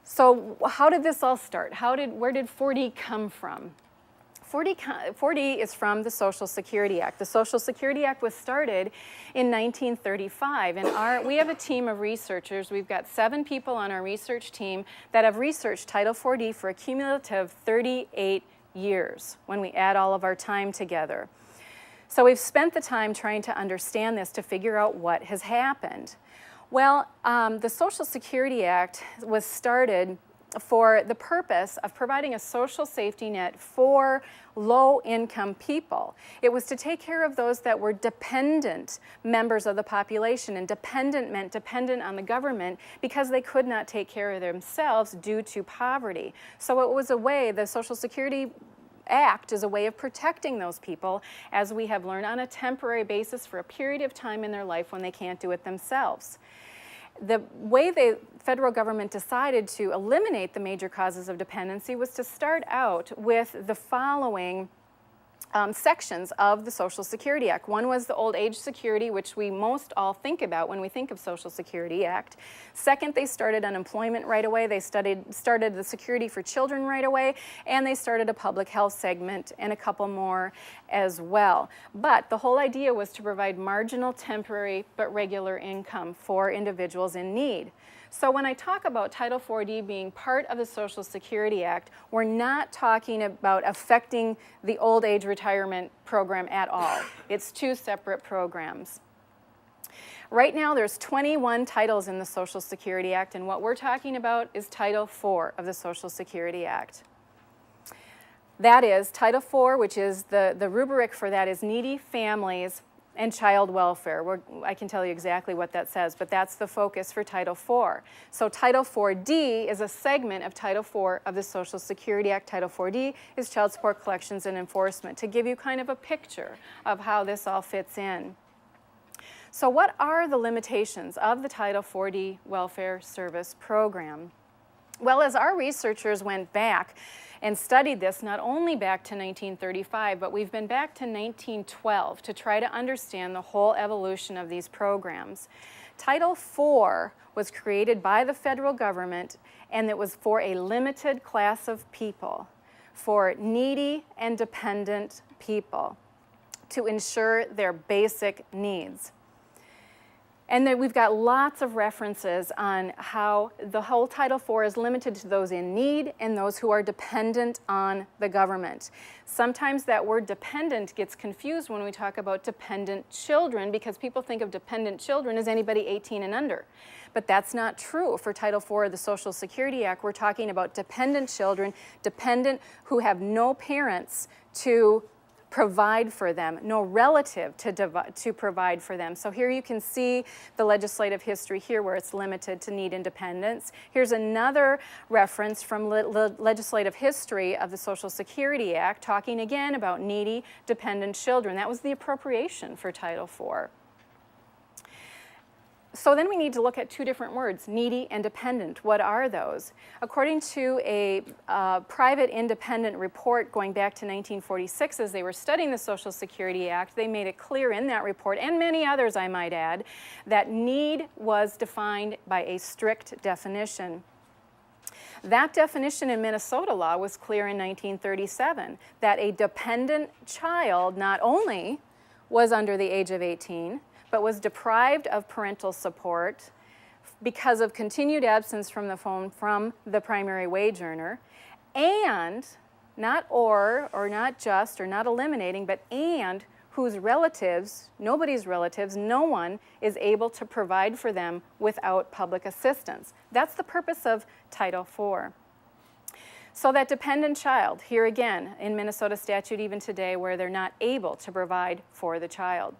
So how did this all start? Where did 4D come from? 4D is from the Social Security Act. The Social Security Act was started in 1935, and we have a team of researchers. We've got 7 people on our research team that have researched Title 4D for a cumulative 38 years when we add all of our time together. So we've spent the time trying to understand this to figure out what has happened. Well, the Social Security Act was started for the purpose of providing a social safety net for low-income people. It was to take care of those that were dependent members of the population, and dependent meant dependent on the government because they could not take care of themselves due to poverty. So it was a way, the Social Security Act is a way of protecting those people, as we have learned, on a temporary basis for a period of time in their life when they can't do it themselves. The way the federal government decided to eliminate the major causes of dependency was to start out with the following sections of the Social Security Act. One was the old age security, which we most all think about when we think of Social Security Act. Second, they started unemployment right away. They started the security for children right away, and they started a public health segment and a couple more as well. But the whole idea was to provide marginal, temporary, but regular income for individuals in need. So when I talk about Title 4D being part of the Social Security Act, we're not talking about affecting the old age retirement program at all. It's 2 separate programs. Right now there's 21 titles in the Social Security Act, and what we're talking about is Title 4 of the Social Security Act. That is Title 4, which is the rubric for that is needy families and child welfare. I can tell you exactly what that says, but that's the focus for Title 4. So Title 4D is a segment of Title 4 of the Social Security Act. Title 4D is child support collections and enforcement, to give you kind of a picture of how this all fits in. So what are the limitations of the Title 4D welfare service program? Well, as our researchers went back and studied this, not only back to 1935, but we've been back to 1912 to try to understand the whole evolution of these programs. Title 4 was created by the federal government, and it was for a limited class of people, for needy and dependent people, to ensure their basic needs. And then we've got lots of references on how the whole Title IV is limited to those in need and those who are dependent on the government. Sometimes that word dependent gets confused when we talk about dependent children, because people think of dependent children as anybody 18 and under. But that's not true for Title IV of the Social Security Act. We're talking about dependent children, dependent who have no parents to provide for them, no relative to provide for them. So here you can see the legislative history here where it's limited to need and dependence. Here's another reference from legislative history of the Social Security Act, talking again about needy, dependent children. That was the appropriation for Title IV. So then we need to look at 2 different words, needy and dependent. What are those? According to a private independent report going back to 1946, as they were studying the Social Security Act, they made it clear in that report, and many others I might add, that need was defined by a strict definition. That definition in Minnesota law was clear in 1937, that a dependent child not only was under the age of 18, but was deprived of parental support because of continued absence from the phone from the primary wage earner, and not or not just, or not eliminating, but and whose relatives, nobody's relatives, no one is able to provide for them without public assistance. That's the purpose of Title IV. So that dependent child, here again, in Minnesota statute even today, where they're not able to provide for the child.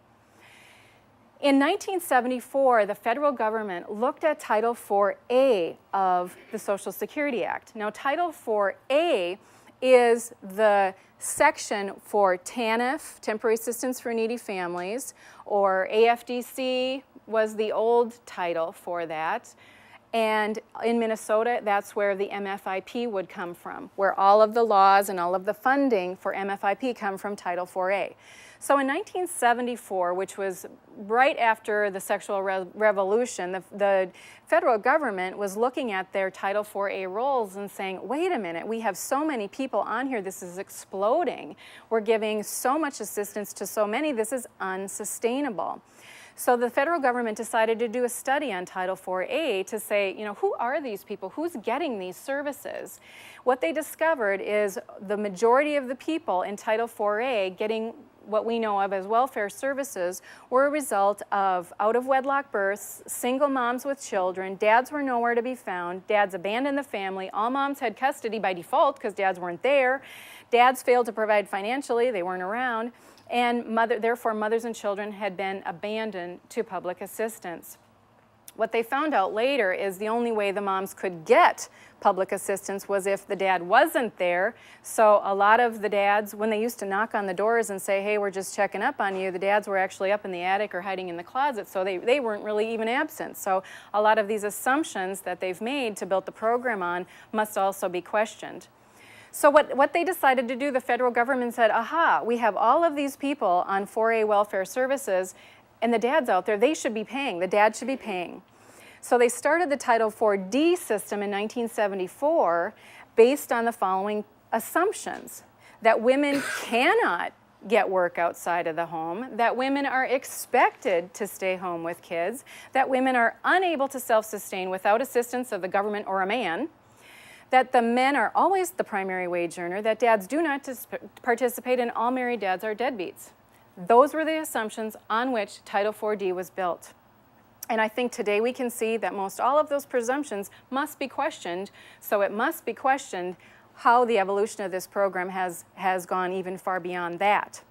In 1974, the federal government looked at Title 4A of the Social Security Act. Now, Title 4A is the section for TANF, Temporary Assistance for Needy Families, or AFDC was the old title for that. And in Minnesota, that's where the MFIP would come from, where all of the laws and all of the funding for MFIP come from Title 4A. So in 1974, which was right after the sexual revolution, the federal government was looking at their Title IV-A rolls and saying, wait a minute, we have so many people on here, this is exploding. We're giving so much assistance to so many, this is unsustainable. So the federal government decided to do a study on Title IV-A to say, you know, who are these people? Who's getting these services? What they discovered is the majority of the people in Title IV-A getting what we know of as welfare services were a result of out-of-wedlock births, single moms with children, dads were nowhere to be found, dads abandoned the family, all moms had custody by default because dads weren't there, dads failed to provide financially, they weren't around, and therefore mothers and children had been abandoned to public assistance. What they found out later is the only way the moms could get public assistance was if the dad wasn't there. So a lot of the dads, when they used to knock on the doors and say, hey, we're just checking up on you, the dads were actually up in the attic or hiding in the closet, so they weren't really even absent. So a lot of these assumptions that they've made to build the program on must also be questioned. So what they decided to do, the federal government said, aha, we have all of these people on 4A welfare services, and the dads out there, they should be paying, the dad should be paying. So they started the Title IV-D system in 1974 based on the following assumptions: that women cannot get work outside of the home, that women are expected to stay home with kids, that women are unable to self-sustain without assistance of the government or a man, that the men are always the primary wage earner, that dads do not participate, and all married dads are deadbeats. Those were the assumptions on which Title IV-D was built. And I think today we can see that most all of those presumptions must be questioned, so it must be questioned how the evolution of this program has gone even far beyond that.